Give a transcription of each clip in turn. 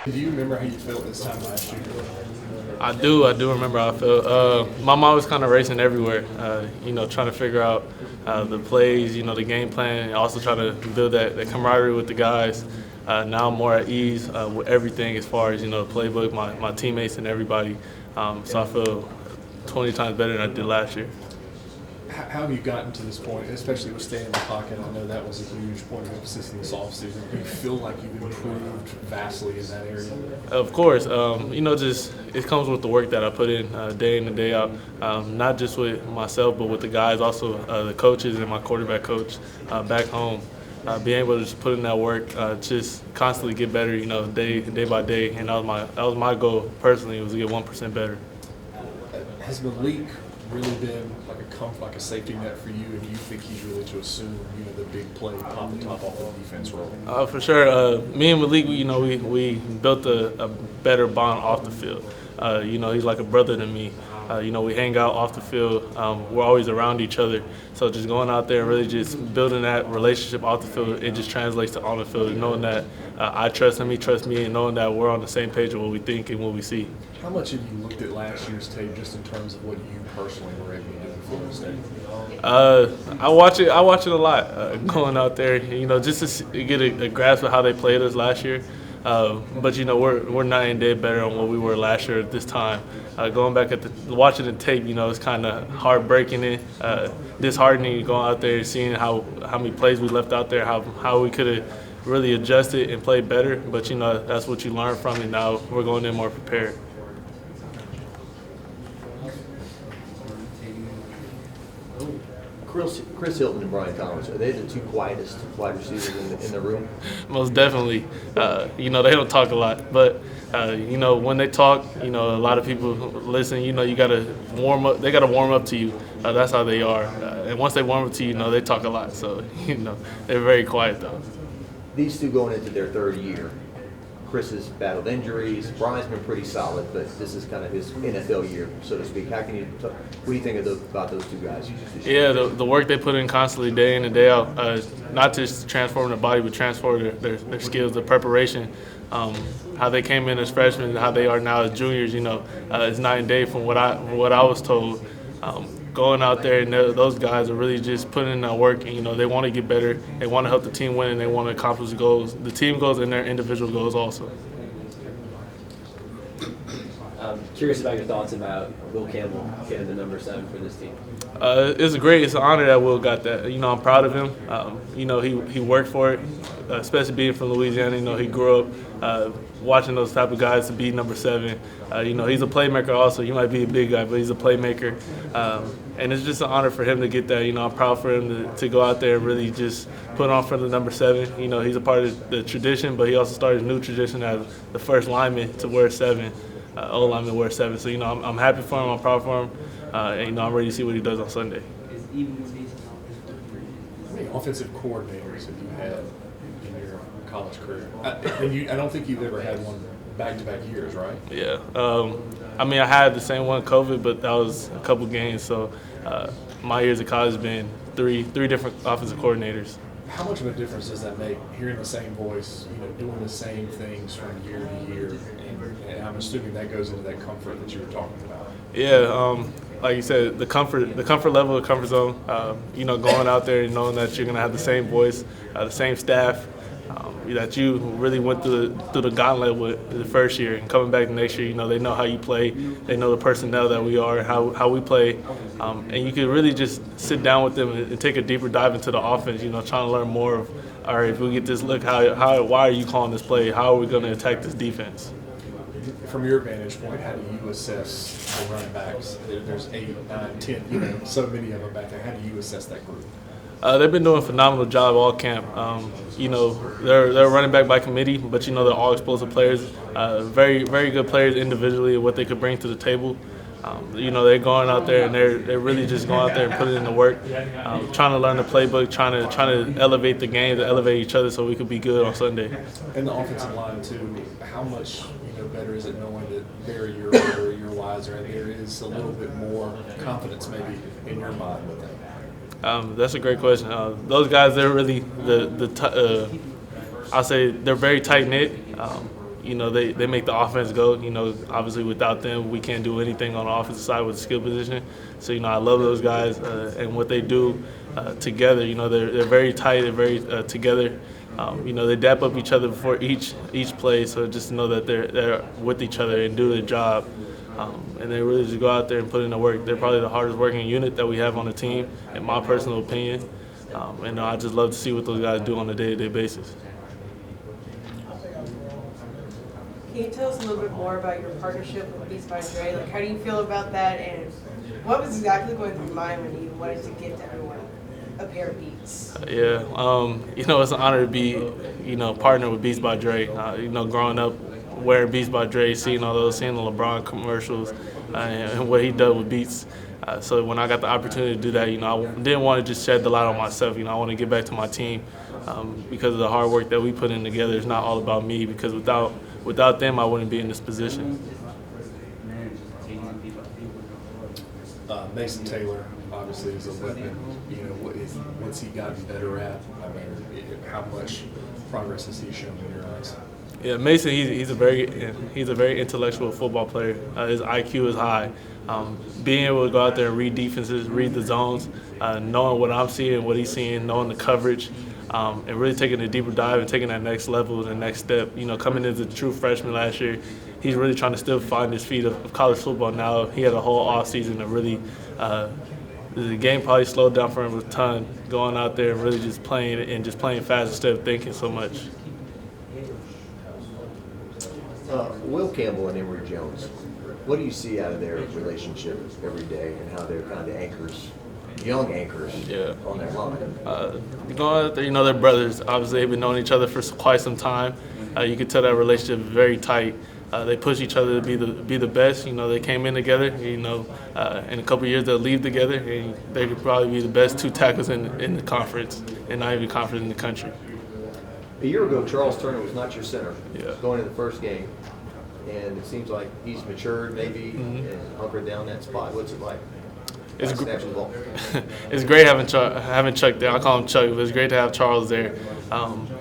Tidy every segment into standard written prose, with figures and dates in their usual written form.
Do you remember how you felt this time last year? I do. I do remember how I felt. My mind was kind of racing everywhere. Trying to figure out the plays, the game plan, and also trying to build that camaraderie with the guys. Now I'm more at ease with everything as far as the playbook, my teammates, and everybody. So I feel 20 times better than I did last year. How have you gotten to this point, especially with staying in the pocket? I know that was a huge point of emphasis in this offseason. Do you feel like you've improved vastly in that area? Of course, just it comes with the work that I put in day and day out. Not just with myself, but with the guys, also the coaches and my quarterback coach back home. Being able to just put in that work, just constantly get better, day by day, and that was my goal personally, was to get 1% better. Has Malik really been like a safety net for you, and you think he's really to assume the big play, pop the top off the defense role? For sure. Me and Malik, we built a better bond off the field. He's like a brother to me. We hang out off the field. We're always around each other. So just going out there and really just building that relationship off the field, it just translates to on the field, knowing that I trust him, he trusts me, and knowing that we're on the same page of what we think and what we see. How much have you looked at last year's tape just in terms of what you personally were able to do in Florida State? I watch it a lot, going out there, just to get a grasp of how they played us last year. But we're night and day better on what we were last year at this time. Going back watching the tape, it's kind of heartbreaking, disheartening going out there, seeing how many plays we left out there, how we could have really adjusted and played better. But that's what you learn from it. Now we're going in more prepared. Chris Hilton and Brian Thomas, are they the two quietest wide receivers in the room? Most definitely. They don't talk a lot, but when they talk, a lot of people listen. You got to warm up. They got to warm up to you. That's how they are. And once they warm up to you, they talk a lot. So they're very quiet though. These two going into their third year. Chris has battled injuries. Brian's been pretty solid, but this is kind of his NFL year, so to speak. What do you think about those two guys? Yeah, the work they put in constantly, day in and day out, not just transforming their body, but transforming their skills, their preparation, how they came in as freshmen and how they are now as juniors. It's night and day from what I was told. Going out there, and those guys are really just putting in that work, and they want to get better, they want to help the team win, and they want to accomplish goals, the team goals and their individual goals also. I'm curious about your thoughts about Will Campbell getting the number 7 for this team. It's great. It's an honor that Will got that. I'm proud of him. He worked for it, especially being from Louisiana. He grew up watching those type of guys to be number 7. He's a playmaker also. He might be a big guy, but he's a playmaker. And it's just an honor for him to get that. I'm proud for him to go out there and really just put on for the number 7. He's a part of the tradition, but he also started a new tradition as the first lineman to wear 7. O-lineman wear 7. So, I'm happy for him. I'm proud for him. And, I'm ready to see what he does on Sunday. How many offensive coordinators have you had in your college career? I don't think you've ever had one back-to-back years, right? Yeah. I had the same one, COVID, but that was a couple games. So my years of college have been three different offensive coordinators. How much of a difference does that make, hearing the same voice, doing the same things from year to year? And I'm assuming that goes into that comfort that you were talking about. Yeah, like you said, the comfort level, the comfort zone. Going out there and knowing that you're gonna have the same voice, the same staff, that you really went through the gauntlet with the first year, and coming back the next year. They know how you play, they know the personnel that we are, how we play, and you can really just sit down with them and take a deeper dive into the offense. Trying to learn more of, all right, if we get this look, why are you calling this play? How are we going to attack this defense? From your vantage point, how do you assess the running backs? There's 8, 9, 10, so many of them back there. How do you assess that group? They've been doing a phenomenal job all camp. They're running back by committee, but they're all explosive players. Very, very good players individually, what they could bring to the table. They're going out there and they're really just going out there and putting in the work, trying to learn the playbook, trying to elevate the game, to elevate each other so we could be good on Sunday. And the offensive line too. How much better is it knowing that they're a year older, a year wiser, and there is a little bit more confidence maybe in your mind with them? That's a great question. Those guys, they're really I'll say they're very tight knit. They make the offense go. Obviously without them, we can't do anything on the offensive side with the skill position. So, I love those guys and what they do together. They're very tight. They're very together. They dap up each other before each play. So just to know that they're with each other and do their job. And they really just go out there and put in the work. They're probably the hardest working unit that we have on the team, in my personal opinion. And I just love to see what those guys do on a day-to-day basis. Can you tell us a little bit more about your partnership with Beats by Dre? Like, how do you feel about that, and what was exactly going through your mind when you wanted to get everyone a pair of Beats? It's an honor to be, partner with Beats by Dre. Growing up wearing Beats by Dre, seeing all those, seeing the LeBron commercials, and what he did with Beats. So when I got the opportunity to do that, I didn't want to just shed the light on myself. I want to get back to my team because of the hard work that we put in together. It's not all about me, because without them, I wouldn't be in this position. Mason Taylor obviously is a weapon. What's he gotten better at? I mean, how much progress has he shown in your eyes? Yeah, Mason, he's a very intellectual football player. His IQ is high. Being able to go out there and read defenses, read the zones, knowing what I'm seeing, what he's seeing, knowing the coverage, and really taking a deeper dive and taking that next level, the next step. Coming into the true freshman last year, he's really trying to still find his feet of college football now. He had a whole offseason to really the game probably slowed down for him a ton, going out there and really just playing fast instead of thinking so much. Will Campbell and Emory Jones, what do you see out of their relationship every day, and how they're kind of anchors, young anchors, on that line? Going out there, they're brothers. Obviously, they've been knowing each other for quite some time. You can tell that relationship is very tight. They push each other to be the best. They came in together. In a couple of years they'll leave together, and they could probably be the best two tackles in the conference, and not even conference in the country. A year ago, Charles Turner was not your center going into the first game, and it seems like he's matured maybe and hunkered down that spot. What's it like? It's snatching the ball. It's great having Chuck there. I call him Chuck, but it's great to have Charles there.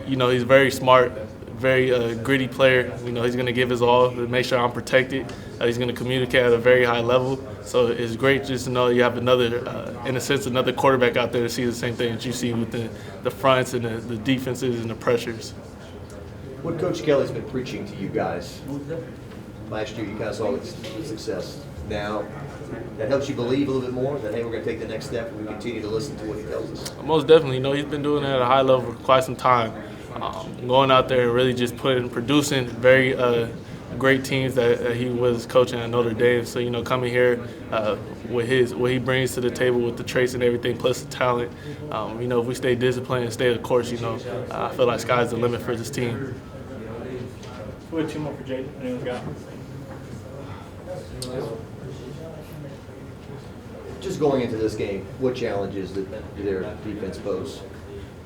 He's very smart, very gritty player. He's going to give his all to make sure I'm protected. He's going to communicate at a very high level. So it's great just to know you have another quarterback out there to see the same thing that you see with the fronts and the defenses and the pressures. What Coach Kelly's been preaching to you guys last year, you guys saw the success. Now, that helps you believe a little bit more that, hey, we're going to take the next step and we continue to listen to what he tells us. Most definitely. He's been doing that at a high level for quite some time. Going out there and really just producing very great teams that he was coaching at Notre Dame. So, coming here with what he brings to the table with the traits and everything, plus the talent, if we stay disciplined and stay the course, I feel like sky's the limit for this team. We have two more for Jayden. Anyone's got? Just going into this game, what challenges did their defense pose?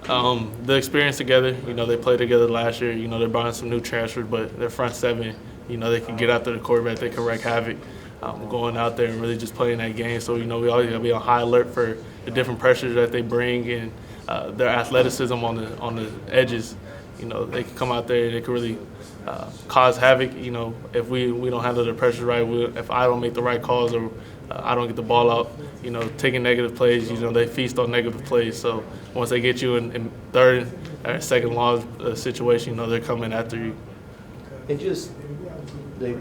The experience together. They played together last year. They're buying some new transfers, but their front seven, they can get after the quarterback. They can wreak havoc. Going out there and really just playing that game. So, we always got to be on high alert for the different pressures that they bring and their athleticism on the edges. They can come out there and they can really cause havoc. If we don't handle the pressure right, if I don't make the right calls or I don't get the ball out, taking negative plays, they feast on negative plays. So once they get you in third or second long situation, they're coming after you. And just they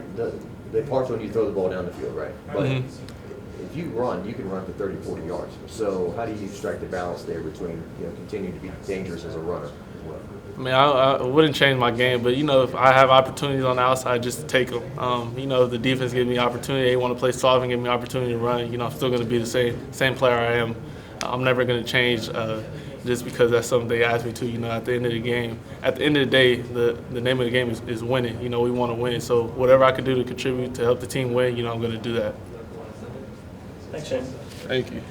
parts when you throw the ball down the field, right? But if you run, you can run for 30, 40 yards. So how do you strike the balance there between continuing to be dangerous as a runner as well? I wouldn't change my game, but if I have opportunities on the outside, just to take them. If the defense gives me opportunity, they want to play soft and give me opportunity to run. I'm still going to be the same player I am. I'm never going to change just because that's something they ask me to. At the end of the game, at the end of the day, the name of the game is winning. We want to win. So whatever I can do to contribute to help the team win, I'm going to do that. Thanks, Jayden. Thank you.